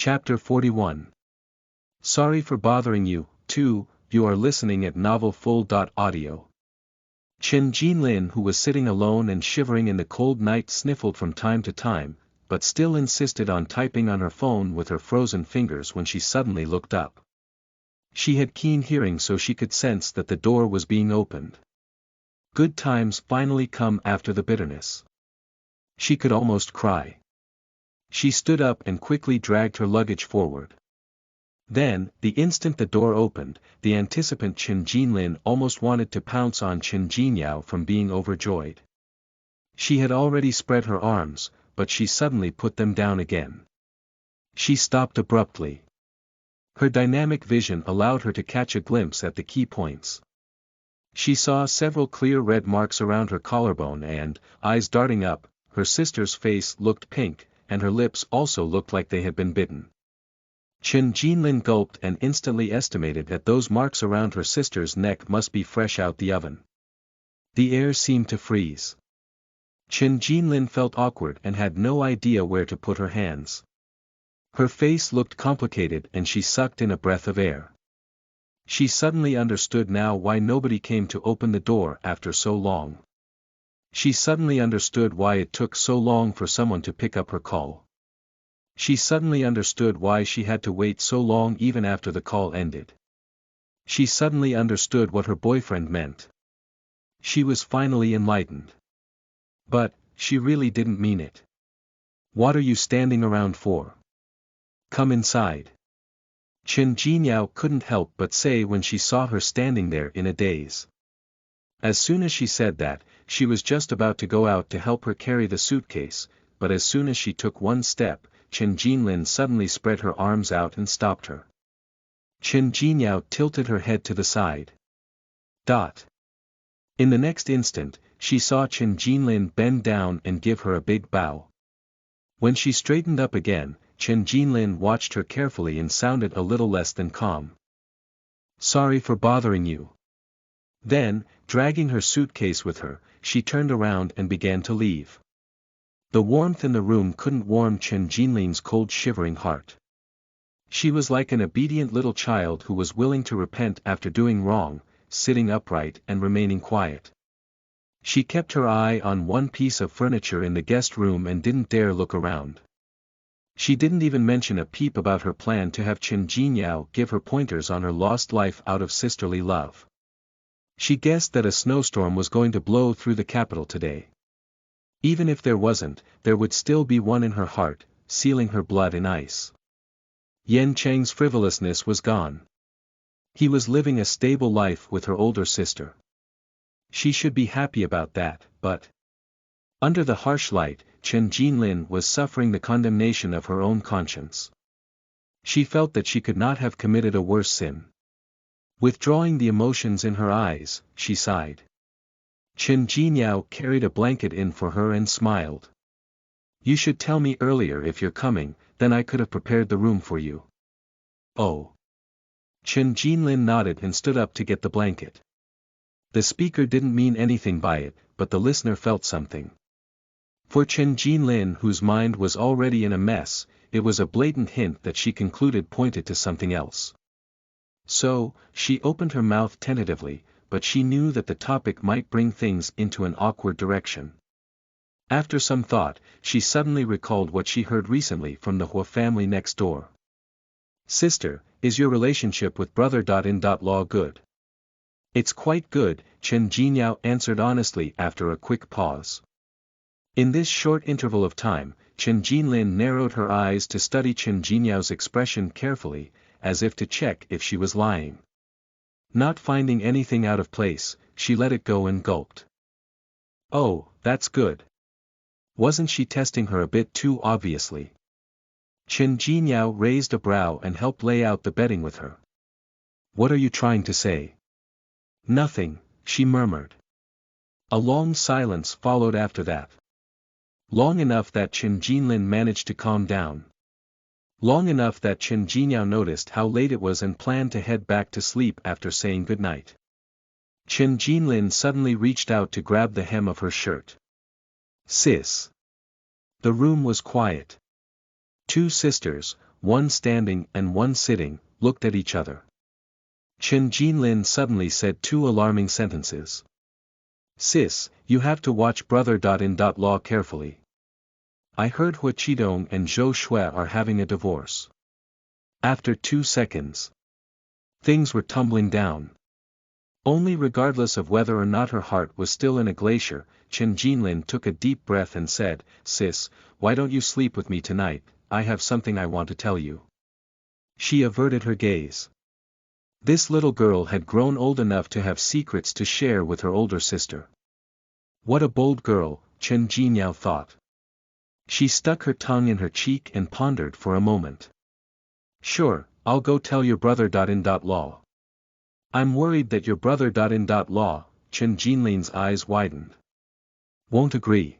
Chapter 41. Sorry for bothering you, too. You are listening at novelfull.audio. Qin Jinlin, who was sitting alone and shivering in the cold night, sniffled from time to time, but still insisted on typing on her phone with her frozen fingers when she suddenly looked up. She had keen hearing, so she could sense that the door was being opened. Good times finally come after the bitterness. She could almost cry. She stood up and quickly dragged her luggage forward. Then, the instant the door opened, the anticipant Qin Jinlin almost wanted to pounce on Qin Jinyao from being overjoyed. She had already spread her arms, but she suddenly put them down again. She stopped abruptly. Her dynamic vision allowed her to catch a glimpse at the key points. She saw several clear red marks around her collarbone and, eyes darting up, her sister's face looked pink, and her lips also looked like they had been bitten. Qin Jinlin gulped and instantly estimated that those marks around her sister's neck must be fresh out the oven. The air seemed to freeze. Qin Jinlin felt awkward and had no idea where to put her hands. Her face looked complicated and she sucked in a breath of air. She suddenly understood now why nobody came to open the door after so long. She suddenly understood why it took so long for someone to pick up her call. She suddenly understood why she had to wait so long even after the call ended. She suddenly understood what her boyfriend meant. She was finally enlightened. But, she really didn't mean it. What are you standing around for? Come inside. Qin Jinyao couldn't help but say when she saw her standing there in a daze. As soon as she said that, she was just about to go out to help her carry the suitcase, but as soon as she took one step, Qin Jinlin suddenly spread her arms out and stopped her. Qin Jinyao tilted her head to the side. In the next instant, she saw Qin Jinlin bend down and give her a big bow. When she straightened up again, Qin Jinlin watched her carefully and sounded a little less than calm. Sorry for bothering you. Then, dragging her suitcase with her, she turned around and began to leave. The warmth in the room couldn't warm Qin Jinlin's cold shivering heart. She was like an obedient little child who was willing to repent after doing wrong, sitting upright and remaining quiet. She kept her eye on one piece of furniture in the guest room and didn't dare look around. She didn't even mention a peep about her plan to have Qin Jinyao give her pointers on her lost life out of sisterly love. She guessed that a snowstorm was going to blow through the capital today. Even if there wasn't, there would still be one in her heart, sealing her blood in ice. Yan Cheng's frivolousness was gone. He was living a stable life with her older sister. She should be happy about that, but under the harsh light, Qin Jinlin was suffering the condemnation of her own conscience. She felt that she could not have committed a worse sin. Withdrawing the emotions in her eyes, she sighed. Qin Jinyao carried a blanket in for her and smiled. You should tell me earlier if you're coming, then I could have prepared the room for you. Oh. Qin Jinlin nodded and stood up to get the blanket. The speaker didn't mean anything by it, but the listener felt something. For Qin Jinlin, whose mind was already in a mess, it was a blatant hint that she concluded pointed to something else. So, she opened her mouth tentatively, but she knew that the topic might bring things into an awkward direction. After some thought, she suddenly recalled what she heard recently from the Hua family next door. Sister, is your relationship with brother.in.law good? It's quite good, Qin Jinyao answered honestly after a quick pause. In this short interval of time, Qin Jinlin narrowed her eyes to study Qin Jinyao's expression carefully, as if to check if she was lying. Not finding anything out of place, she let it go and gulped. Oh, that's good. Wasn't she testing her a bit too obviously? Qin Jinyao raised a brow and helped lay out the bedding with her. What are you trying to say? Nothing, she murmured. A long silence followed after that. Long enough that Qin Jinlin managed to calm down. Long enough that Qin Jinyao noticed how late it was and planned to head back to sleep after saying goodnight. Qin Jinlin suddenly reached out to grab the hem of her shirt. Sis. The room was quiet. Two sisters, one standing and one sitting, looked at each other. Chen Jinlin suddenly said two alarming sentences. "Sis, you have to watch brother.in.law carefully. I heard Hua Qidong and Zhou Shui are having a divorce." After 2 seconds, things were tumbling down. Only regardless of whether or not her heart was still in a glacier, Chen Jinlin took a deep breath and said, "Sis, why don't you sleep with me tonight? I have something I want to tell you." She averted her gaze. This little girl had grown old enough to have secrets to share with her older sister. What a bold girl, Chen Jinyao thought. She stuck her tongue in her cheek and pondered for a moment. "Sure, I'll go tell your brother.in.law. I'm worried that your brother.in.law, Chen Jinlin's eyes widened. Won't agree.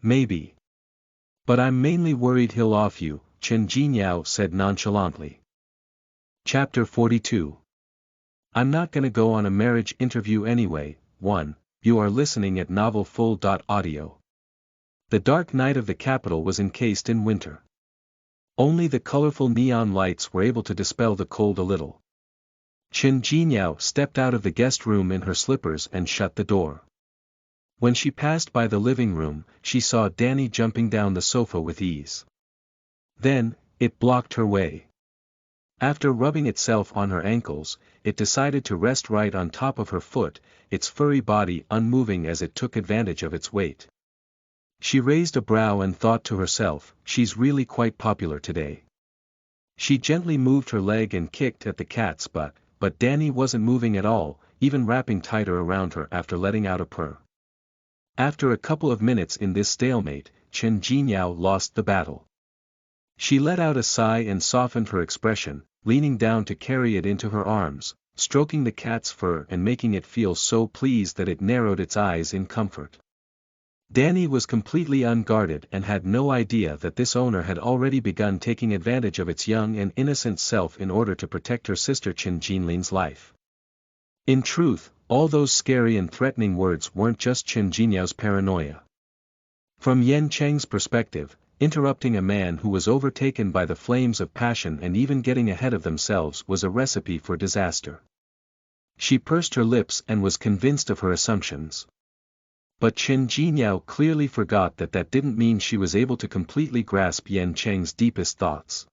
Maybe. But I'm mainly worried he'll off you, Chen Jinyao said nonchalantly. Chapter 42. I'm not gonna go on a marriage interview anyway. 1. You are listening at novelfull.audio. The dark night of the capital was encased in winter. Only the colorful neon lights were able to dispel the cold a little. Chen Jinyao stepped out of the guest room in her slippers and shut the door. When she passed by the living room, she saw Danny jumping down the sofa with ease. Then, it blocked her way. After rubbing itself on her ankles, it decided to rest right on top of her foot, its furry body unmoving as it took advantage of its weight. She raised a brow and thought to herself, she's really quite popular today. She gently moved her leg and kicked at the cat's butt, but Danny wasn't moving at all, even wrapping tighter around her after letting out a purr. After a couple of minutes in this stalemate, Chen Jinyao lost the battle. She let out a sigh and softened her expression, leaning down to carry it into her arms, stroking the cat's fur and making it feel so pleased that it narrowed its eyes in comfort. Danny was completely unguarded and had no idea that this owner had already begun taking advantage of its young and innocent self in order to protect her sister Chen Jinlin's life. In truth, all those scary and threatening words weren't just Chen Jinyao's paranoia. From Yan Cheng's perspective, interrupting a man who was overtaken by the flames of passion and even getting ahead of themselves was a recipe for disaster. She pursed her lips and was convinced of her assumptions. But Chen Jinyao clearly forgot that didn't mean she was able to completely grasp Yan Cheng's deepest thoughts.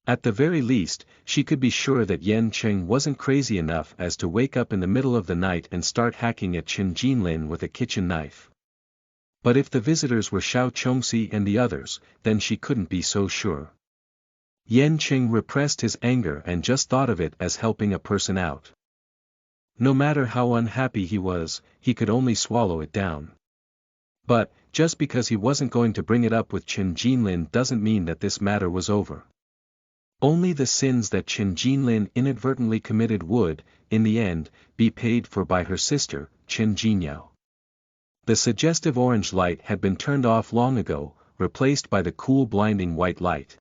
At the very least, she could be sure that Yan Cheng wasn't crazy enough as to wake up in the middle of the night and start hacking at Chen Jinlin with a kitchen knife. But if the visitors were Xiao Chongxi and the others, then she couldn't be so sure. Yan Cheng repressed his anger and just thought of it as helping a person out. No matter how unhappy he was, he could only swallow it down. But, just because he wasn't going to bring it up with Chen Jinlin doesn't mean that this matter was over. Only the sins that Chen Jinlin inadvertently committed would, in the end, be paid for by her sister, Chen Jinyao. The suggestive orange light had been turned off long ago, replaced by the cool blinding white light.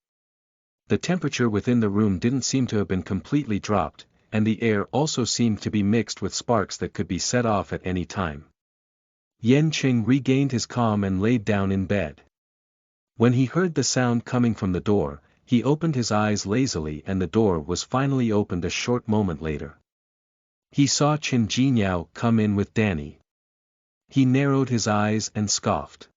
The temperature within the room didn't seem to have been completely dropped, and the air also seemed to be mixed with sparks that could be set off at any time. Yan Qing regained his calm and laid down in bed. When he heard the sound coming from the door, he opened his eyes lazily and the door was finally opened a short moment later. He saw Chen Jinyao come in with Danny. He narrowed his eyes and scoffed.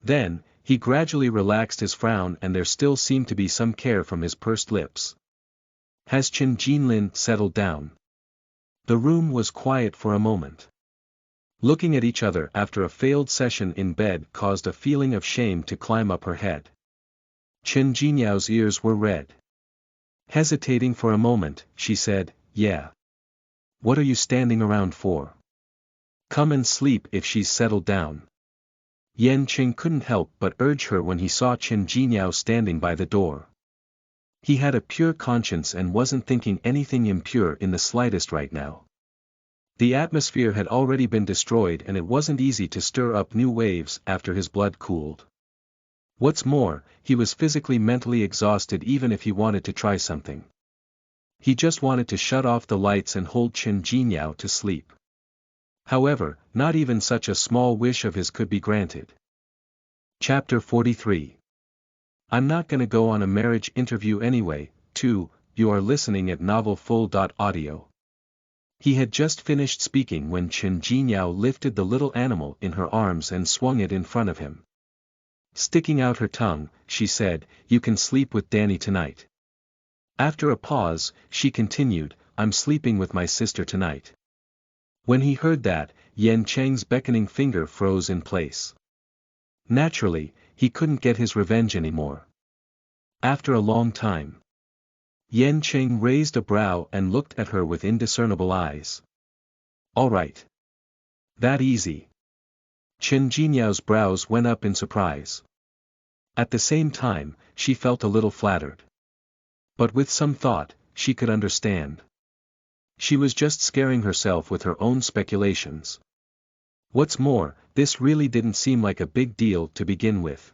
Then, he gradually relaxed his frown and there still seemed to be some care from his pursed lips. Has Chen Jinlin settled down? The room was quiet for a moment. Looking at each other after a failed session in bed caused a feeling of shame to climb up her head. Chen Jinyao's ears were red. Hesitating for a moment, she said, "Yeah. What are you standing around for? Come and sleep if she's settled down." Yan Qing couldn't help but urge her when he saw Chen Jinyao standing by the door. He had a pure conscience and wasn't thinking anything impure in the slightest right now. The atmosphere had already been destroyed and it wasn't easy to stir up new waves after his blood cooled. What's more, he was physically mentally exhausted even if he wanted to try something. He just wanted to shut off the lights and hold Chen Jinyao to sleep. However, not even such a small wish of his could be granted. Chapter 43. I'm not gonna go on a marriage interview anyway. 2. You are listening at novelfull.audio. He had just finished speaking when Chen Jinyao lifted the little animal in her arms and swung it in front of him. Sticking out her tongue, she said, "You can sleep with Danny tonight." After a pause, she continued, "I'm sleeping with my sister tonight." When he heard that, Yan Cheng's beckoning finger froze in place. Naturally, he couldn't get his revenge anymore. After a long time, Yan Cheng raised a brow and looked at her with indiscernible eyes. "All right. That easy." Chen Jinyao's brows went up in surprise. At the same time, she felt a little flattered. But with some thought, she could understand. She was just scaring herself with her own speculations. What's more, this really didn't seem like a big deal to begin with.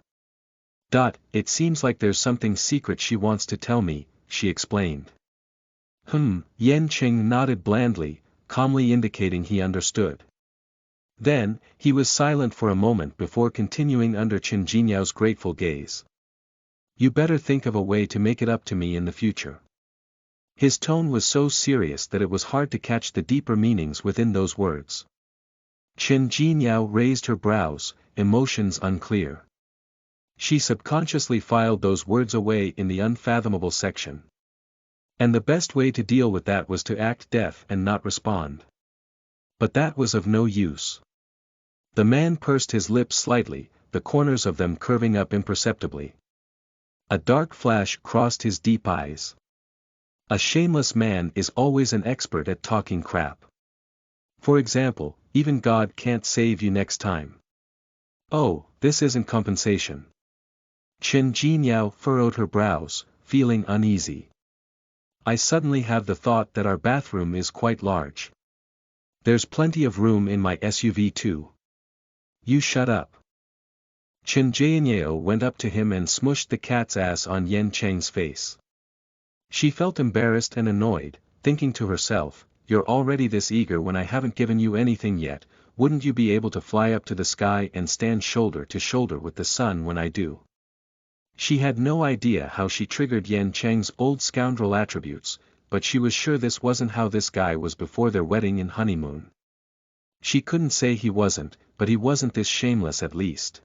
"It seems like there's something secret she wants to tell me," she explained. Yan Cheng nodded blandly, calmly indicating he understood. Then, he was silent for a moment before continuing under Chen Jinyao's grateful gaze. "You better think of a way to make it up to me in the future." His tone was so serious that it was hard to catch the deeper meanings within those words. Chen Jinyao raised her brows, emotions unclear. She subconsciously filed those words away in the unfathomable section. And the best way to deal with that was to act deaf and not respond. But that was of no use. The man pursed his lips slightly, the corners of them curving up imperceptibly. A dark flash crossed his deep eyes. A shameless man is always an expert at talking crap. For example, even God can't save you next time. Oh, this isn't compensation. Chen Jinyao furrowed her brows, feeling uneasy. "I suddenly have the thought that our bathroom is quite large. There's plenty of room in my SUV too." "You shut up." Chen Jinyao went up to him and smushed the cat's ass on Yan Cheng's face. She felt embarrassed and annoyed, thinking to herself, "You're already this eager when I haven't given you anything yet, wouldn't you be able to fly up to the sky and stand shoulder to shoulder with the sun when I do?" She had no idea how she triggered Yan Cheng's old scoundrel attributes, but she was sure this wasn't how this guy was before their wedding and honeymoon. She couldn't say he wasn't, but he wasn't this shameless at least.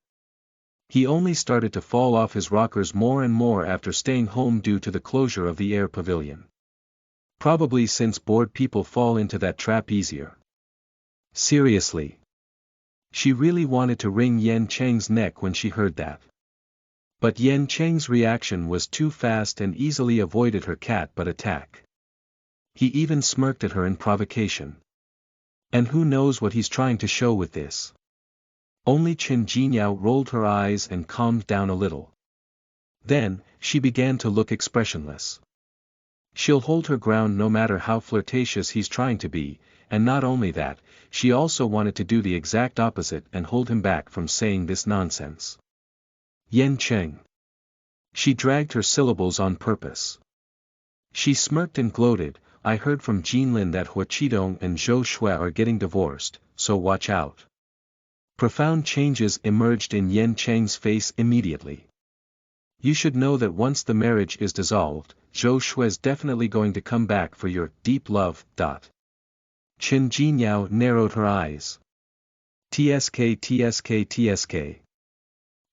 He only started to fall off his rockers more and more after staying home due to the closure of the air pavilion. Probably since bored people fall into that trap easier. Seriously. She really wanted to wring Yan Cheng's neck when she heard that. But Yan Cheng's reaction was too fast and easily avoided her cat-butt attack. He even smirked at her in provocation. And who knows what he's trying to show with this? Only Chen Jinyao rolled her eyes and calmed down a little. Then, she began to look expressionless. She'll hold her ground no matter how flirtatious he's trying to be, and not only that, she also wanted to do the exact opposite and hold him back from saying this nonsense. Yan Cheng. She dragged her syllables on purpose. She smirked and gloated, "I heard from Jinlin that Hua Qidong and Zhou Shui are getting divorced, so watch out." Profound changes emerged in Yan Cheng's face immediately. "You should know that once the marriage is dissolved, Zhou Shui's definitely going to come back for your deep love. Chen Jinyao narrowed her eyes. TSK.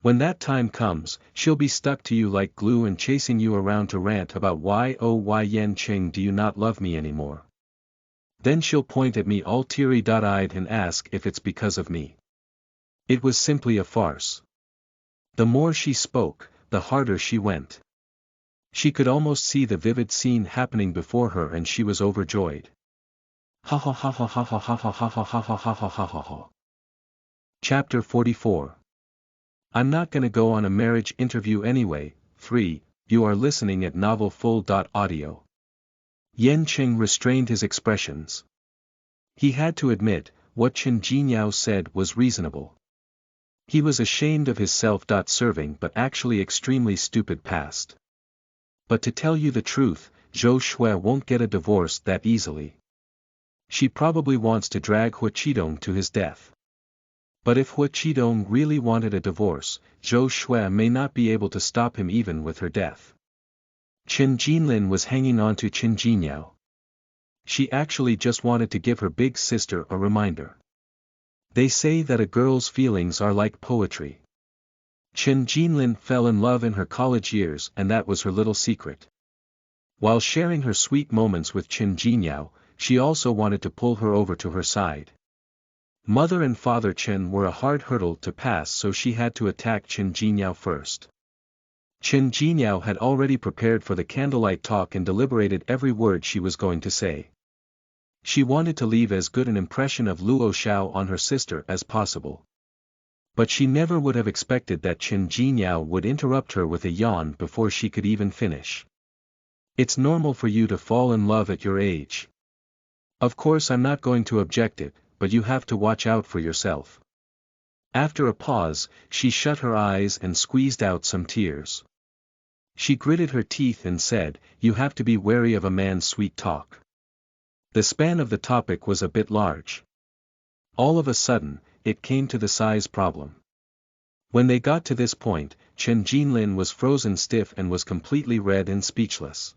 When that time comes, she'll be stuck to you like glue and chasing you around to rant about why Yan Cheng do you not love me anymore. Then she'll point at me all teary-eyed and ask if it's because of me. It was simply a farce. The more she spoke, the harder she went. She could almost see the vivid scene happening before her and she was overjoyed. Ha ha ha ha ha ha ha ha ha ha ha ha ha ha ha ha ha. Chapter 44. I'm not gonna go on a marriage interview anyway. 3. You are listening at novelfull.audio. Yan Cheng restrained his expressions. He had to admit, what Chen Jinyao said was reasonable. He was ashamed of his self-serving but actually extremely stupid past. But to tell you the truth, Zhou Shui won't get a divorce that easily. She probably wants to drag Hua Qidong to his death. But if Hua Qidong really wanted a divorce, Zhou Shui may not be able to stop him even with her death. Qin Jinlin was hanging on to Qin Jinyao. She actually just wanted to give her big sister a reminder. They say that a girl's feelings are like poetry. Qin Jinlin fell in love in her college years, and that was her little secret. While sharing her sweet moments with Qin Jinyao, she also wanted to pull her over to her side. Mother and father Qin were a hard hurdle to pass, so she had to attack Qin Jinyao first. Qin Jinyao had already prepared for the candlelight talk and deliberated every word she was going to say. She wanted to leave as good an impression of Luo Xiao on her sister as possible. But she never would have expected that Qin Jinyao would interrupt her with a yawn before she could even finish. It's normal for you to fall in love at your age. Of course I'm not going to object it, but you have to watch out for yourself. After a pause, she shut her eyes and squeezed out some tears. She gritted her teeth and said, "You have to be wary of a man's sweet talk." The span of the topic was a bit large. All of a sudden, it came to the size problem. When they got to this point, Chen Jinlin was frozen stiff and was completely red and speechless.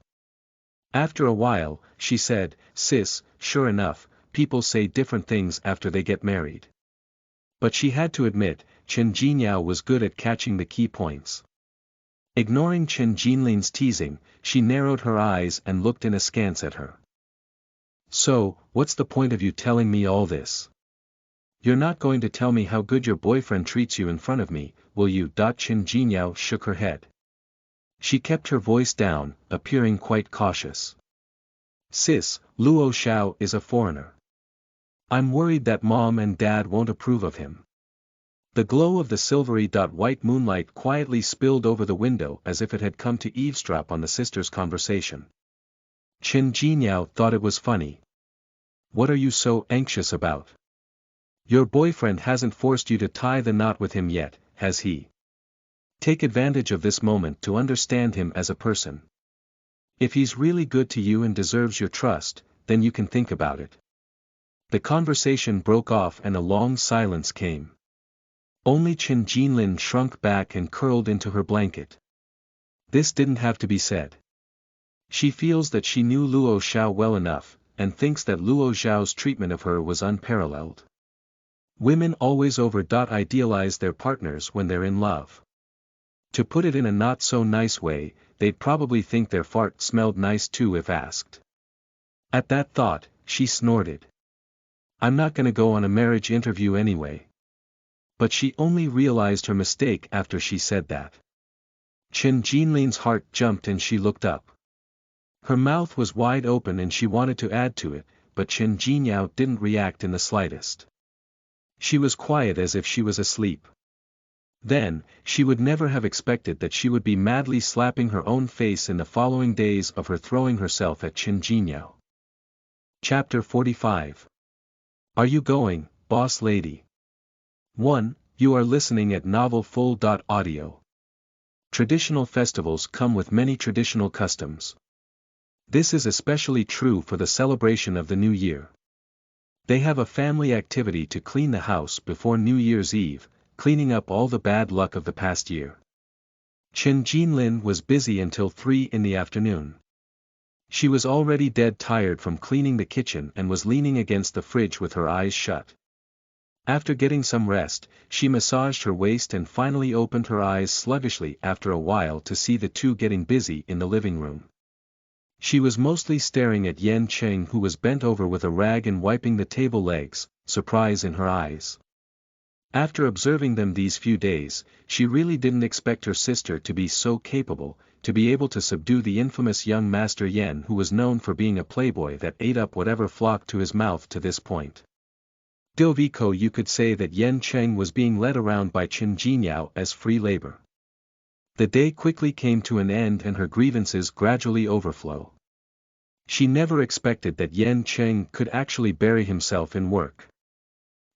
After a while, she said, "Sis, sure enough, people say different things after they get married." But she had to admit, Chen Jinyao was good at catching the key points. Ignoring Chen Jinlin's teasing, she narrowed her eyes and looked in askance at her. "So, what's the point of you telling me all this? You're not going to tell me how good your boyfriend treats you in front of me, will you?" Chen Jinyao shook her head. She kept her voice down, appearing quite cautious. "Sis, Luo Xiao is a foreigner. I'm worried that mom and dad won't approve of him." The glow of the silvery white moonlight quietly spilled over the window as if it had come to eavesdrop on the sisters' conversation. Qin Jinyao thought it was funny. "What are you so anxious about? Your boyfriend hasn't forced you to tie the knot with him yet, has he? Take advantage of this moment to understand him as a person. If he's really good to you and deserves your trust, then you can think about it." The conversation broke off and a long silence came. Only Qin Jinlin shrunk back and curled into her blanket. This didn't have to be said. She feels that she knew Luo Xiao well enough, and thinks that Luo Xiao's treatment of her was unparalleled. Women always over-idealize their partners when they're in love. To put it in a not-so-nice way, they'd probably think their fart smelled nice too if asked. At that thought, she snorted. "I'm not gonna go on a marriage interview anyway." But she only realized her mistake after she said that. Qin Jinlin's heart jumped and she looked up. Her mouth was wide open and she wanted to add to it, but Qin Jinyao didn't react in the slightest. She was quiet as if she was asleep. Then, she would never have expected that she would be madly slapping her own face in the following days of her throwing herself at Qin Jinyao. Chapter 45. Are you going, boss lady? 1. You are listening at novelfull.audio. Traditional festivals come with many traditional customs. This is especially true for the celebration of the New Year. They have a family activity to clean the house before New Year's Eve, cleaning up all the bad luck of the past year. Qin Jinlin was busy until 3 in the afternoon. She was already dead tired from cleaning the kitchen and was leaning against the fridge with her eyes shut. After getting some rest, she massaged her waist and finally opened her eyes sluggishly after a while to see the two getting busy in the living room. She was mostly staring at Yan Cheng, who was bent over with a rag and wiping the table legs, surprise in her eyes. After observing them these few days, she really didn't expect her sister to be so capable, to be able to subdue the infamous young Master Yan, who was known for being a playboy that ate up whatever flocked to his mouth to this point. Doviko, you could say that Yan Cheng was being led around by Qin Jinyao as free labor. The day quickly came to an end and her grievances gradually overflow. She never expected that Yan Cheng could actually bury himself in work.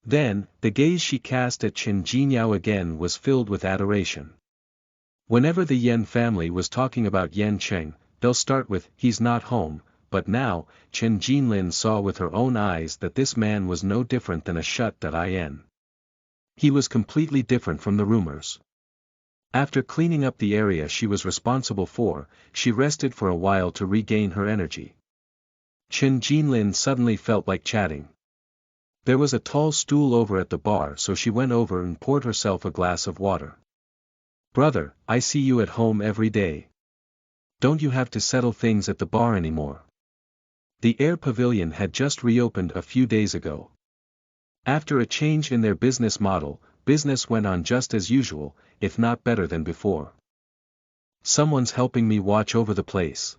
Then, the gaze she cast at Qin Jinyao again was filled with adoration. Whenever the Yan family was talking about Yan Cheng, they'll start with, "He's not home," but now, Qin Jinlin saw with her own eyes that this man was no different than a shut-in. He was completely different from the rumors. After cleaning up the area she was responsible for, she rested for a while to regain her energy. Chen Jinlin suddenly felt like chatting. There was a tall stool over at the bar, so she went over and poured herself a glass of water. "Brother, I see you at home every day. Don't you have to settle things at the bar anymore?" The Air Pavilion had just reopened a few days ago. After a change in their business model, business went on just as usual, if not better than before. "Someone's helping me watch over the place."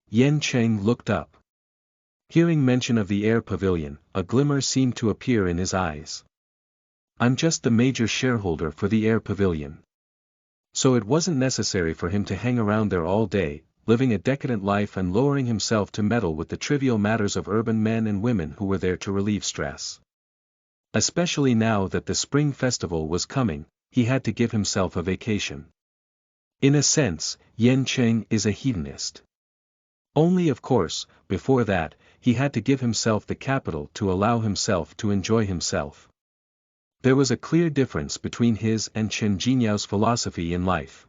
Yan Cheng looked up. Hearing mention of the Air Pavilion, a glimmer seemed to appear in his eyes. "I'm just the major shareholder for the Air Pavilion. So it wasn't necessary for him to hang around there all day, living a decadent life and lowering himself to meddle with the trivial matters of urban men and women who were there to relieve stress. Especially now that the spring festival was coming, he had to give himself a vacation. In a sense, Yan Cheng is a hedonist. Only of course, before that, he had to give himself the capital to allow himself to enjoy himself. There was a clear difference between his and Chen Jinyao's philosophy in life.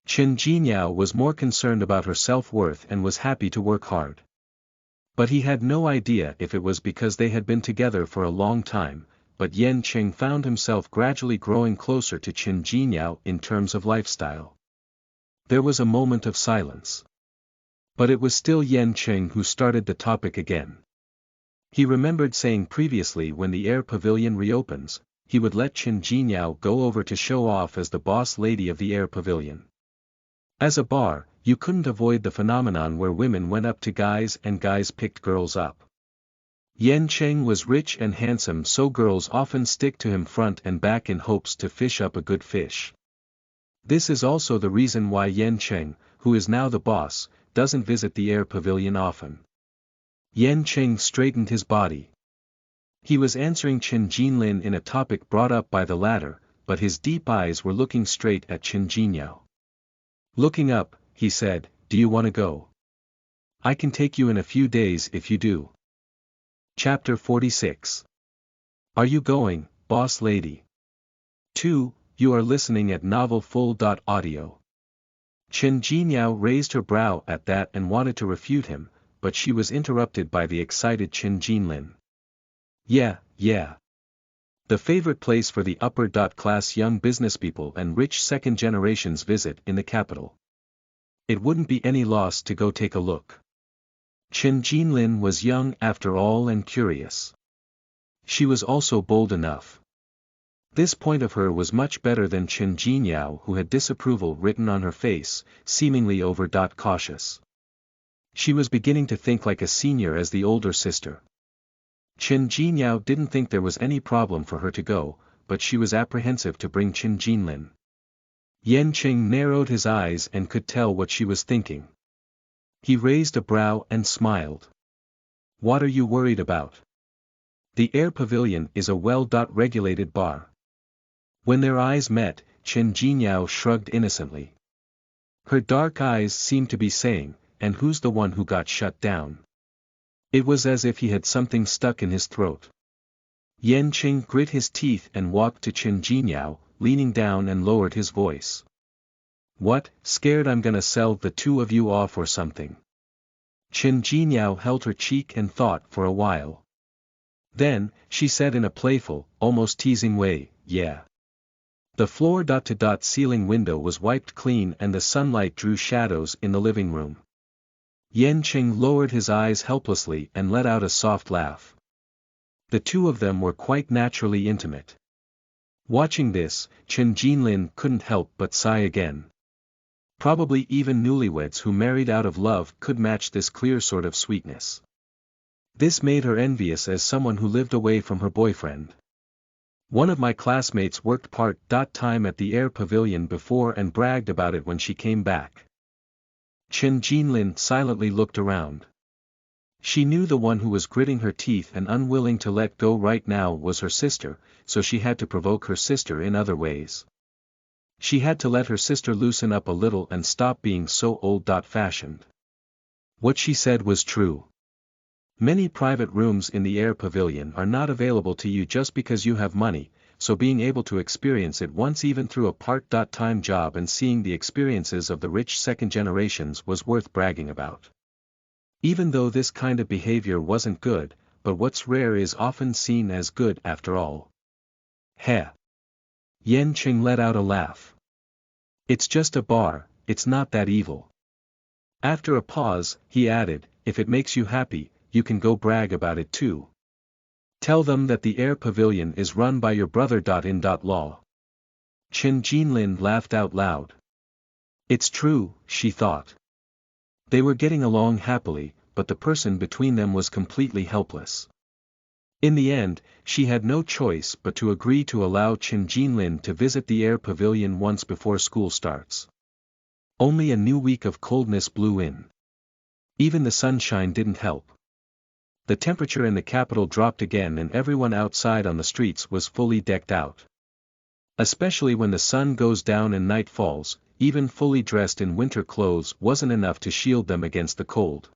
Chen Jinyao was more concerned about her self-worth and was happy to work hard. But he had no idea if it was because they had been together for a long time, but Yan Cheng found himself gradually growing closer to Chen Jinyao in terms of lifestyle. There was a moment of silence. But it was still Yan Cheng who started the topic again. He remembered saying previously when the Air Pavilion reopens, he would let Chen Jinyao go over to show off as the boss lady of the Air Pavilion. As a bar, you couldn't avoid the phenomenon where women went up to guys and guys picked girls up. Yan Cheng was rich and handsome, so girls often stick to him front and back in hopes to fish up a good fish. This is also the reason why Yan Cheng, who is now the boss, doesn't visit the Air Pavilion often. Yan Cheng straightened his body. He was answering Chen Jinlin in a topic brought up by the latter, but his deep eyes were looking straight at Chen Jinyao. Looking up, he said, "Do you want to go? I can take you in a few days if you do." Chapter 46. Are you going, boss lady? 2. You are listening at novelfull.audio. Chen Jinyao raised her brow at that and wanted to refute him, but she was interrupted by the excited Chen Jinlin. Yeah. The favorite place for the upper-class young businesspeople and rich second generations visit in the capital. It wouldn't be any loss to go take a look. Chen Jinlin was young after all and curious. She was also bold enough. This point of her was much better than Chen Jinyao, who had disapproval written on her face, seemingly over-cautious. She was beginning to think like a senior as the older sister. Chen Jinyao didn't think there was any problem for her to go, but she was apprehensive to bring Chen Jinlin. Yan Cheng narrowed his eyes and could tell what she was thinking. He raised a brow and smiled. What are you worried about? The Air Pavilion is a well-regulated bar. When their eyes met, Chen Jinyao shrugged innocently. Her dark eyes seemed to be saying, "And who's the one who got shut down?" It was as if he had something stuck in his throat. Yan Cheng grit his teeth and walked to Chen Jinyao, leaning down and lowered his voice. "What, scared I'm gonna sell the two of you off or something?" Chen Jinyao held her cheek and thought for a while. Then, she said in a playful, almost teasing way, "Yeah." The floor-to-ceiling window was wiped clean and the sunlight drew shadows in the living room. Yan Cheng lowered his eyes helplessly and let out a soft laugh. The two of them were quite naturally intimate. Watching this, Chen Jinlin couldn't help but sigh again. Probably even newlyweds who married out of love could match this clear sort of sweetness. This made her envious as someone who lived away from her boyfriend. One of my classmates worked part-time at the Air Pavilion before and bragged about it when she came back. Chen Jinlin silently looked around. She knew the one who was gritting her teeth and unwilling to let go right now was her sister, so she had to provoke her sister in other ways. She had to let her sister loosen up a little and stop being so old-fashioned. What she said was true. Many private rooms in the Air Pavilion are not available to you just because you have money, so being able to experience it once even through a part-time job and seeing the experiences of the rich second generations was worth bragging about. Even though this kind of behavior wasn't good, but what's rare is often seen as good after all. Heh. Yen Qing let out a laugh. It's just a bar, it's not that evil. After a pause, he added, if it makes you happy, you can go brag about it too. Tell them that the air pavilion is run by your brother. In law. Chen Jinlin laughed out loud. It's true, she thought. They were getting along happily, but the person between them was completely helpless. In the end, she had no choice but to agree to allow Chen Jinlin to visit the air pavilion once before school starts. Only a new week of coldness blew in. Even the sunshine didn't help. The temperature in the capital dropped again and everyone outside on the streets was fully decked out. Especially when the sun goes down and night falls, even fully dressed in winter clothes wasn't enough to shield them against the cold.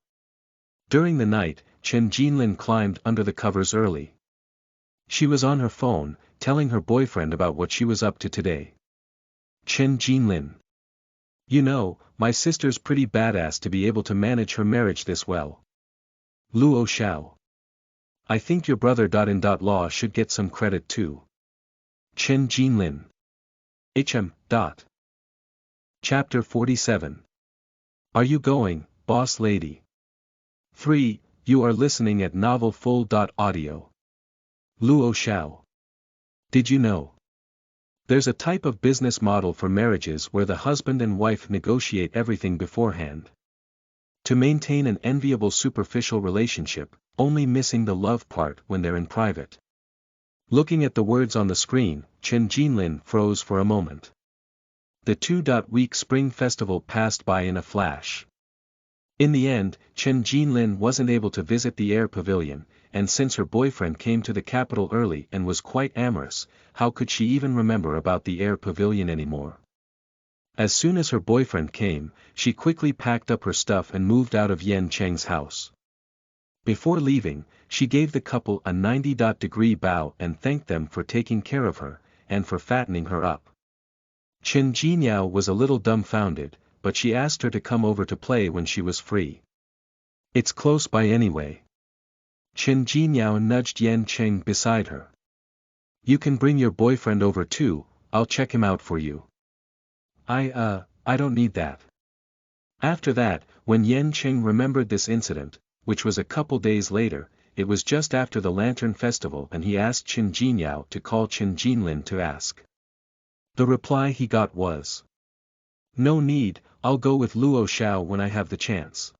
During the night, Chen Jinlin climbed under the covers early. She was on her phone, telling her boyfriend about what she was up to today. Chen Jinlin. You know, my sister's pretty badass to be able to manage her marriage this well. Luo Xiao. I think your brother. Law should get some credit too. Chen Jinlin. HM. Chapter 47. Are you going, boss lady? 3. You are listening at Novel Full. Audio. Luo Xiao. Did you know? There's a type of business model for marriages where the husband and wife negotiate everything beforehand. To maintain an enviable superficial relationship, only missing the love part when they're in private. Looking at the words on the screen, Chen Jinlin froze for a moment. The 2-week spring festival passed by in a flash. In the end, Chen Jinlin wasn't able to visit the air pavilion, and since her boyfriend came to the capital early and was quite amorous, how could she even remember about the air pavilion anymore? As soon as her boyfriend came, she quickly packed up her stuff and moved out of Yen Cheng's house. Before leaving, she gave the couple a 90-degree bow and thanked them for taking care of her, and for fattening her up. Chen Jinyao was a little dumbfounded, but she asked her to come over to play when she was free. It's close by anyway. Chen Jinyao nudged Yen Cheng beside her. You can bring your boyfriend over too, I'll check him out for you. I don't need that. After that, when Yen Cheng remembered this incident, which was a couple days later, it was just after the Lantern Festival and he asked Chen Jinyao to call Chen Jinlin to ask. The reply he got was, no need, I'll go with Luo Xiao when I have the chance.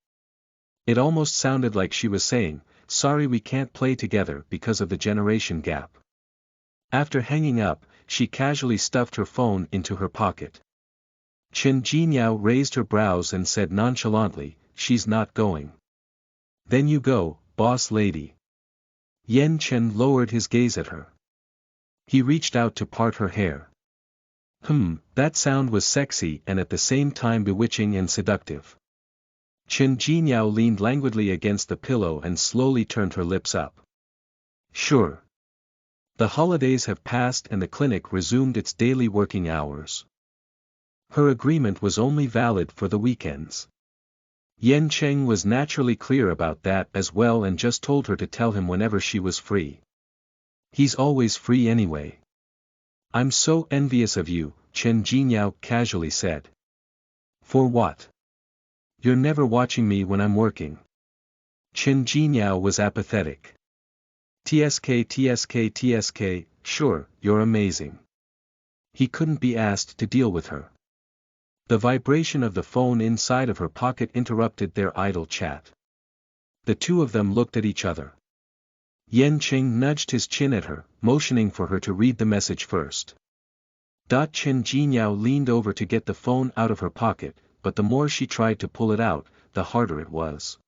It almost sounded like she was saying, sorry we can't play together because of the generation gap. After hanging up, she casually stuffed her phone into her pocket. Chen Jinyao raised her brows and said nonchalantly, she's not going. Then you go, boss lady. Yen Chen lowered his gaze at her. He reached out to part her hair. That sound was sexy and at the same time bewitching and seductive. Chen Jinyao leaned languidly against the pillow and slowly turned her lips up. Sure. The holidays have passed and the clinic resumed its daily working hours. Her agreement was only valid for the weekends. Yen Cheng was naturally clear about that as well and just told her to tell him whenever she was free. He's always free anyway. I'm so envious of you, Chen Jinyao casually said. For what? You're never watching me when I'm working. Chen Jinyao was apathetic. TSK, sure, you're amazing. He couldn't be asked to deal with her. The vibration of the phone inside of her pocket interrupted their idle chat. The two of them looked at each other. Yen Cheng nudged his chin at her, motioning for her to read the message first. Chen Jinyao leaned over to get the phone out of her pocket, but the more she tried to pull it out, the harder it was.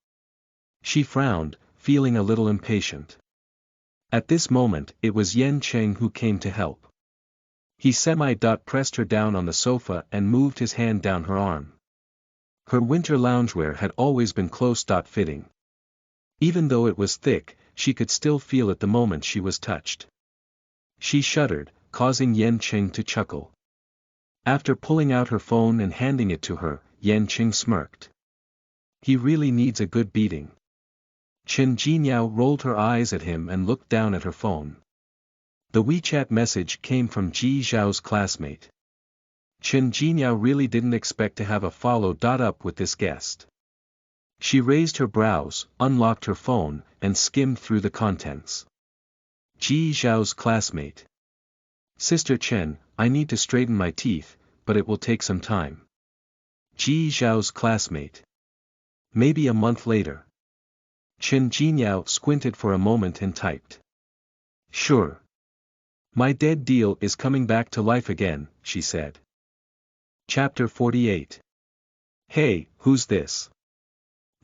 She frowned, feeling a little impatient. At this moment, it was Yen Cheng who came to help. He pressed her down on the sofa and moved his hand down her arm. Her winter loungewear had always been close-fitting. Even though it was thick, she could still feel it the moment she was touched. She shuddered, causing Yan Qing to chuckle. After pulling out her phone and handing it to her, Yan Qing smirked. He really needs a good beating. Chen Jinniao rolled her eyes at him and looked down at her phone. The WeChat message came from Ji Zhao's classmate. Chen Jinniao really didn't expect to have a follow-up with this guest. She raised her brows, unlocked her phone, and skimmed through the contents. Ji Zhao's classmate. Sister Chen, I need to straighten my teeth, but it will take some time. Ji Zhao's classmate. Maybe a month later. Chen Jinniao squinted for a moment and typed. Sure. My dead deal is coming back to life again, she said. Chapter 48. Hey, who's this?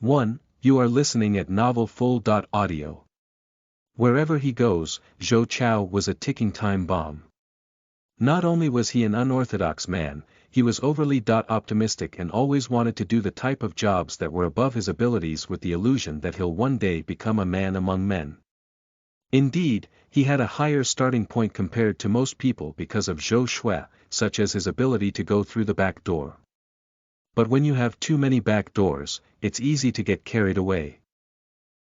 1. You are listening at novelfull.audio. Wherever he goes, Zhou Chao was a ticking time bomb. Not only was he an unorthodox man, he was overly optimistic and always wanted to do the type of jobs that were above his abilities with the illusion that he'll one day become a man among men. Indeed, he had a higher starting point compared to most people because of Zhou Shui, such as his ability to go through the back door. But when you have too many back doors, it's easy to get carried away.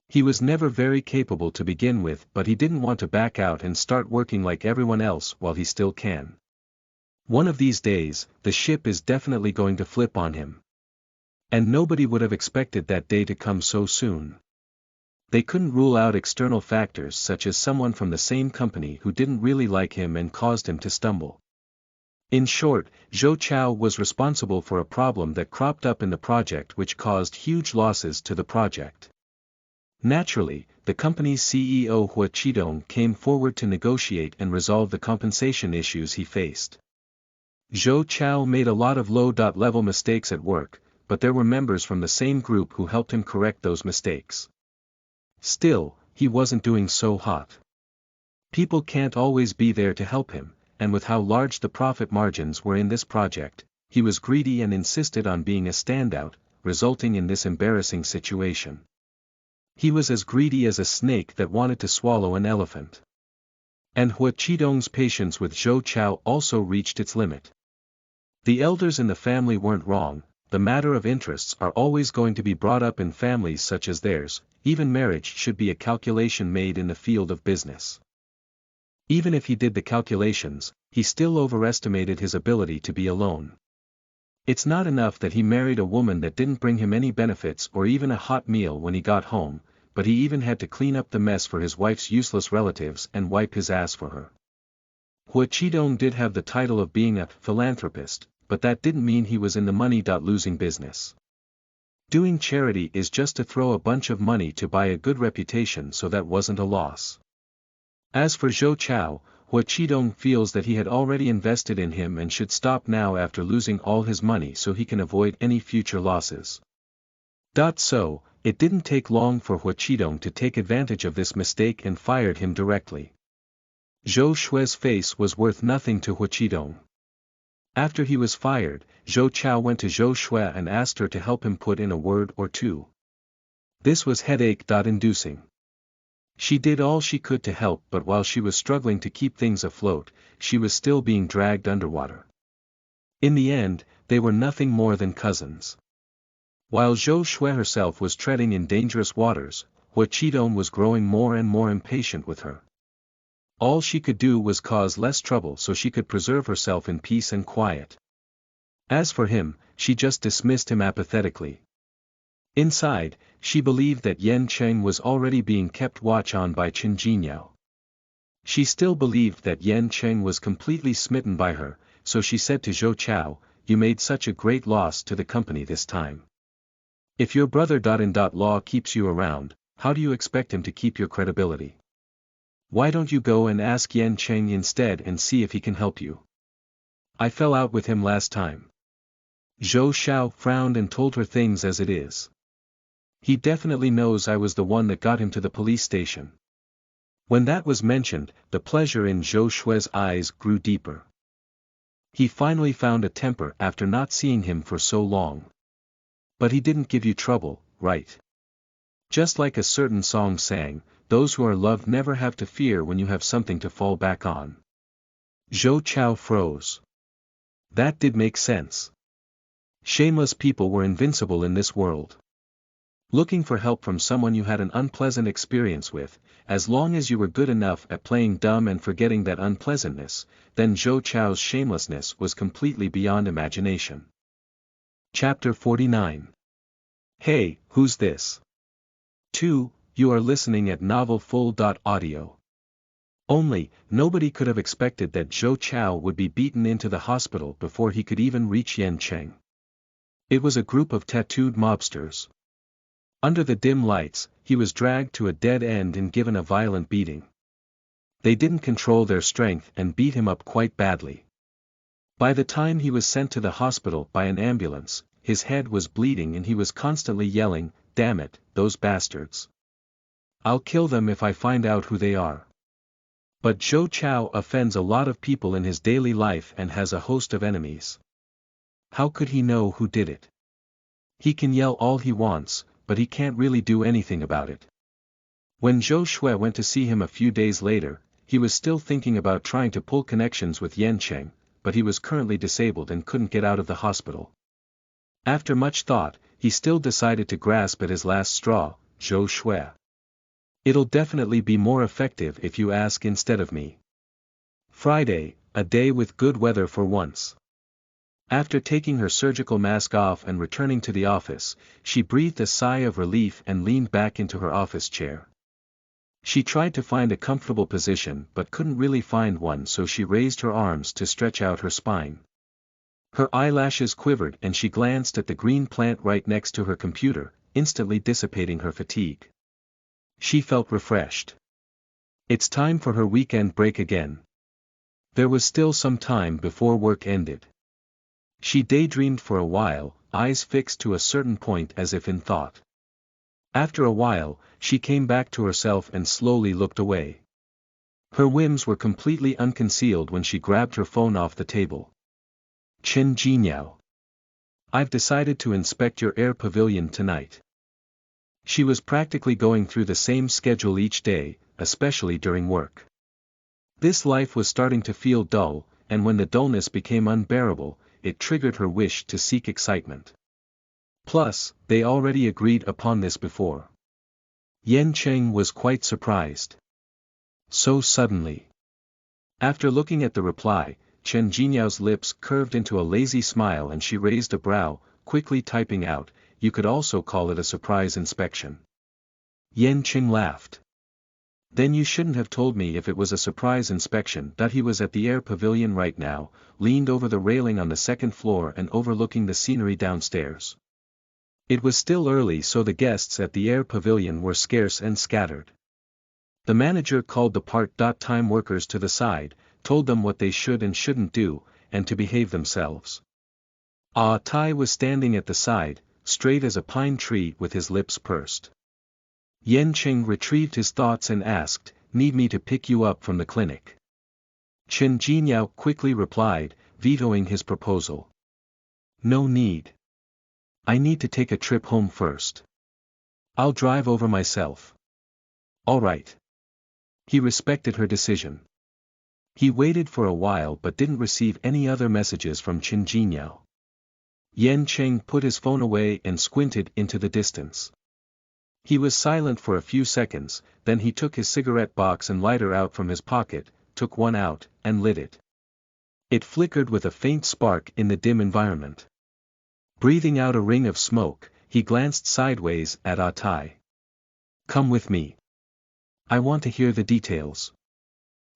He was never very capable to begin with, but he didn't want to back out and start working like everyone else while he still can. One of these days, the ship is definitely going to flip on him. And nobody would have expected that day to come so soon. They couldn't rule out external factors such as someone from the same company who didn't really like him and caused him to stumble. In short, Zhou Chao was responsible for a problem that cropped up in the project which caused huge losses to the project. Naturally, the company's CEO Hua Qidong came forward to negotiate and resolve the compensation issues he faced. Zhou Chao made a lot of low-level mistakes at work, but there were members from the same group who helped him correct those mistakes. Still, he wasn't doing so hot. People can't always be there to help him, and with how large the profit margins were in this project, he was greedy and insisted on being a standout, resulting in this embarrassing situation. He was as greedy as a snake that wanted to swallow an elephant. And Hua Qidong's patience with Zhou Chao also reached its limit. The elders in the family weren't wrong, the matter of interests are always going to be brought up in families such as theirs, even marriage should be a calculation made in the field of business. Even if he did the calculations, he still overestimated his ability to be alone. It's not enough that he married a woman that didn't bring him any benefits or even a hot meal when he got home, but he even had to clean up the mess for his wife's useless relatives and wipe his ass for her. Hua Qidong did have the title of being a philanthropist, but that didn't mean he was in the money-losing business. Doing charity is just to throw a bunch of money to buy a good reputation, so that wasn't a loss. As for Zhou Chao, Hua Qidong feels that he had already invested in him and should stop now after losing all his money so he can avoid any future losses. So, it didn't take long for Hua Qidong to take advantage of this mistake and fired him directly. Zhou Shui's face was worth nothing to Hua Qidong. After he was fired, Zhou Chao went to Zhou Shui and asked her to help him put in a word or two. This was headache-inducing. She did all she could to help, but while she was struggling to keep things afloat, she was still being dragged underwater. In the end, they were nothing more than cousins. While Zhou Shui herself was treading in dangerous waters, Hua Qidong was growing more and more impatient with her. All she could do was cause less trouble so she could preserve herself in peace and quiet. As for him, she just dismissed him apathetically. Inside, she believed that Yan Cheng was already being kept watch on by Chen Jinniao. She still believed that Yan Cheng was completely smitten by her, so she said to Zhou Chao, "You made such a great loss to the company this time. If your brother-in-law keeps you around, how do you expect him to keep your credibility? Why don't you go and ask Yan Cheng instead and see if he can help you? I fell out with him last time." Zhou Xiao frowned and told her things as it is. "He definitely knows I was the one that got him to the police station." When that was mentioned, the pleasure in Zhou Shui's eyes grew deeper. He finally found a temper after not seeing him for so long. "But he didn't give you trouble, right? Just like a certain song sang, those who are loved never have to fear when you have something to fall back on." Zhou Chao froze. That did make sense. Shameless people were invincible in this world. Looking for help from someone you had an unpleasant experience with, as long as you were good enough at playing dumb and forgetting that unpleasantness, then Zhou Chao's shamelessness was completely beyond imagination. Chapter 49. Hey, who's this? 2. You are listening at novelfull.audio. Only, nobody could have expected that Zhou Chao would be beaten into the hospital before he could even reach Yan Cheng. It was a group of tattooed mobsters. Under the dim lights, he was dragged to a dead end and given a violent beating. They didn't control their strength and beat him up quite badly. By the time he was sent to the hospital by an ambulance, his head was bleeding and he was constantly yelling, "Damn it, those bastards. I'll kill them if I find out who they are." But Zhou Chao offends a lot of people in his daily life and has a host of enemies. How could he know who did it? He can yell all he wants, but he can't really do anything about it. When Zhou Shui went to see him a few days later, he was still thinking about trying to pull connections with Yan Cheng, but he was currently disabled and couldn't get out of the hospital. After much thought, he still decided to grasp at his last straw, Zhou Shui. It'll definitely be more effective if you ask instead of me. Friday, a day with good weather for once. After taking her surgical mask off and returning to the office, she breathed a sigh of relief and leaned back into her office chair. She tried to find a comfortable position but couldn't really find one, so she raised her arms to stretch out her spine. Her eyelashes quivered and she glanced at the green plant right next to her computer, instantly dissipating her fatigue. She felt refreshed. It's time for her weekend break again. There was still some time before work ended. She daydreamed for a while, eyes fixed to a certain point as if in thought. After a while, she came back to herself and slowly looked away. Her whims were completely unconcealed when she grabbed her phone off the table. Chen Jinyao. I've decided to inspect your air pavilion tonight. She was practically going through the same schedule each day, especially during work. This life was starting to feel dull, and when the dullness became unbearable, it triggered her wish to seek excitement. Plus, they already agreed upon this before. Yan Cheng was quite surprised. So suddenly. After looking at the reply, Chen Jinyao's lips curved into a lazy smile and she raised a brow, quickly typing out, "You could also call it a surprise inspection." Yan Cheng laughed. Then you shouldn't have told me if it was a surprise inspection. That he was at the air pavilion right now, leaned over the railing on the second floor and overlooking the scenery downstairs. It was still early, so the guests at the air pavilion were scarce and scattered. The manager called the part-time workers to the side, told them what they should and shouldn't do, and to behave themselves. Ah Tai was standing at the side, straight as a pine tree with his lips pursed. Yan Cheng retrieved his thoughts and asked, "Need me to pick you up from the clinic?" Chen Jinyao quickly replied, vetoing his proposal. "No need. I need to take a trip home first. I'll drive over myself." "All right." He respected her decision. He waited for a while but didn't receive any other messages from Chen Jinyao. Yan Cheng put his phone away and squinted into the distance. He was silent for a few seconds, then he took his cigarette box and lighter out from his pocket, took one out, and lit it. It flickered with a faint spark in the dim environment. Breathing out a ring of smoke, he glanced sideways at Ah Tai. "Come with me. I want to hear the details."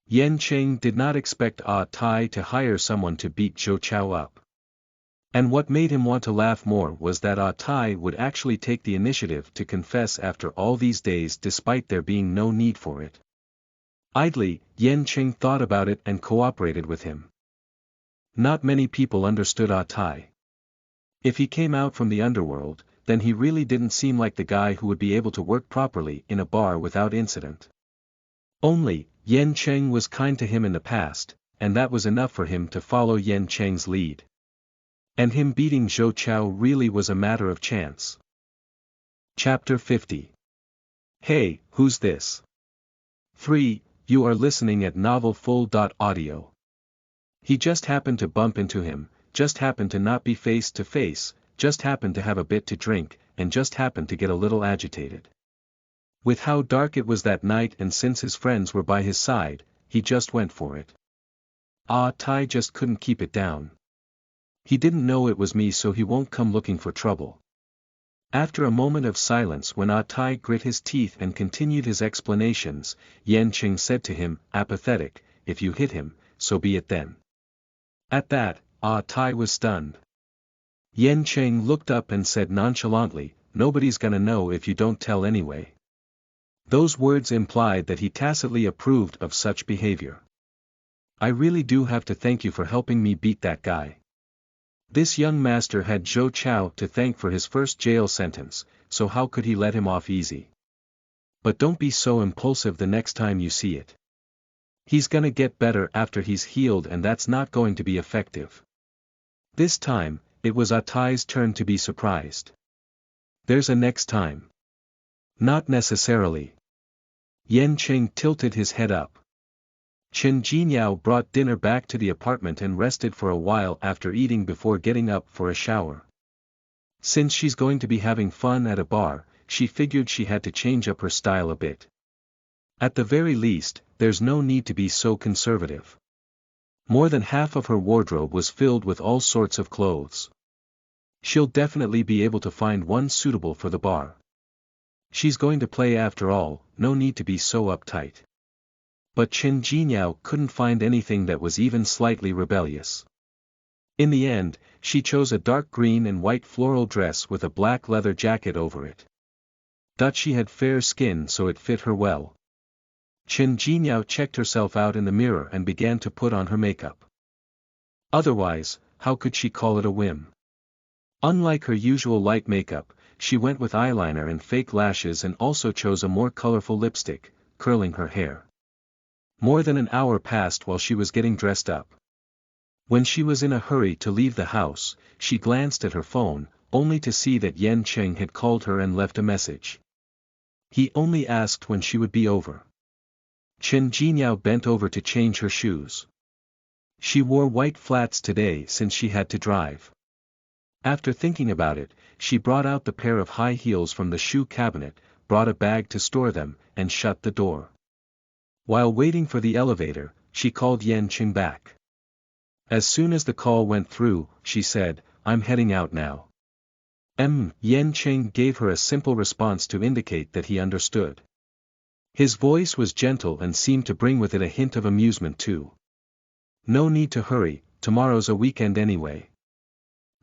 Yan Cheng did not expect Ah Tai to hire someone to beat Zhou Chao up. And what made him want to laugh more was that Ah Tai would actually take the initiative to confess after all these days despite there being no need for it. Idly, Yan Cheng thought about it and cooperated with him. Not many people understood Ah Tai. If he came out from the underworld, then he really didn't seem like the guy who would be able to work properly in a bar without incident. Only, Yan Cheng was kind to him in the past, and that was enough for him to follow Yan Cheng's lead. And him beating Zhou Chao really was a matter of chance. Chapter 50. Hey, who's this? 3. You are listening at novelfull.audio. He just happened to bump into him, just happened to not be face to face, just happened to have a bit to drink, and just happened to get a little agitated. With how dark it was that night and since his friends were by his side, he just went for it. Ah, Tai just couldn't keep it down. He didn't know it was me, so he won't come looking for trouble. After a moment of silence, when Ah Tai grit his teeth and continued his explanations, Yan Qing said to him, apathetic, if you hit him, so be it then. At that, Ah Tai was stunned. Yan Qing looked up and said nonchalantly, nobody's gonna know if you don't tell anyway. Those words implied that he tacitly approved of such behavior. I really do have to thank you for helping me beat that guy. This young master had Zhou Chao to thank for his first jail sentence, so how could he let him off easy? But don't be so impulsive the next time you see it. He's gonna get better after he's healed, and that's not going to be effective. This time, it was Atai's turn to be surprised. There's a next time. Not necessarily. Yan Qing tilted his head up. Chen Jinyao brought dinner back to the apartment and rested for a while after eating before getting up for a shower. Since she's going to be having fun at a bar, she figured she had to change up her style a bit. At the very least, there's no need to be so conservative. More than half of her wardrobe was filled with all sorts of clothes. She'll definitely be able to find one suitable for the bar. She's going to play after all, no need to be so uptight. But Chen Jinyao couldn't find anything that was even slightly rebellious. In the end, she chose a dark green and white floral dress with a black leather jacket over it. She had fair skin, so it fit her well. Chen Jinyao checked herself out in the mirror and began to put on her makeup. Otherwise, how could she call it a whim? Unlike her usual light makeup, she went with eyeliner and fake lashes and also chose a more colorful lipstick, curling her hair. More than an hour passed while she was getting dressed up. When she was in a hurry to leave the house, she glanced at her phone, only to see that Yan Qing had called her and left a message. He only asked when she would be over. Chen Jinyao bent over to change her shoes. She wore white flats today since she had to drive. After thinking about it, she brought out the pair of high heels from the shoe cabinet, brought a bag to store them, and shut the door. While waiting for the elevator, she called Yan Qing back. As soon as the call went through, she said, I'm heading out now. Yan Qing gave her a simple response to indicate that he understood. His voice was gentle and seemed to bring with it a hint of amusement too. No need to hurry, tomorrow's a weekend anyway.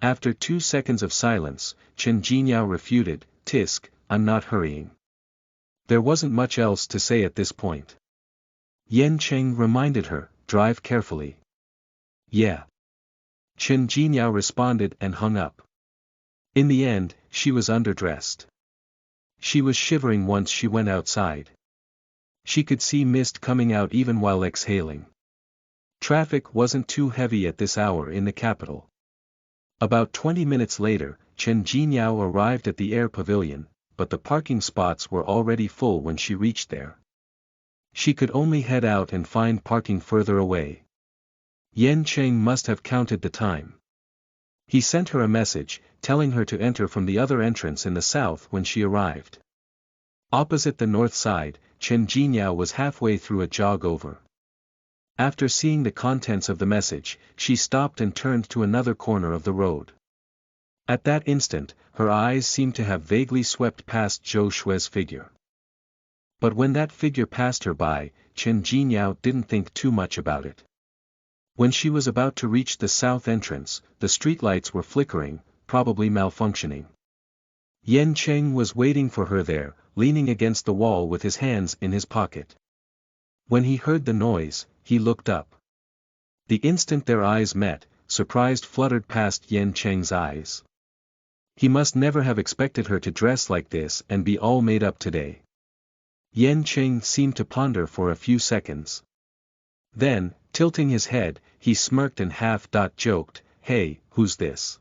After 2 seconds of silence, Chen Jinyao refuted, Tisk, I'm not hurrying. There wasn't much else to say at this point. Yan Qing reminded her, drive carefully. Yeah. Chen Jinyao responded and hung up. In the end, she was underdressed. She was shivering once she went outside. She could see mist coming out even while exhaling. Traffic wasn't too heavy at this hour in the capital. About 20 minutes later, Chen Jinyao arrived at the air pavilion, but the parking spots were already full when she reached there. She could only head out and find parking further away. Yan Qing must have counted the time. He sent her a message, telling her to enter from the other entrance in the south when she arrived. Opposite the north side, Chen Jinyao was halfway through a jog over. After seeing the contents of the message, she stopped and turned to another corner of the road. At that instant, her eyes seemed to have vaguely swept past Zhou Shui's figure. But when that figure passed her by, Chen Jinyao didn't think too much about it. When she was about to reach the south entrance, the streetlights were flickering, probably malfunctioning. Yan Qing was waiting for her there, leaning against the wall with his hands in his pocket. When he heard the noise, he looked up. The instant their eyes met, surprise fluttered past Yan Qing's eyes. He must never have expected her to dress like this and be all made up today. Yan Qing seemed to ponder for a few seconds. Then, tilting his head, he smirked and half-joked, Hey, who's this?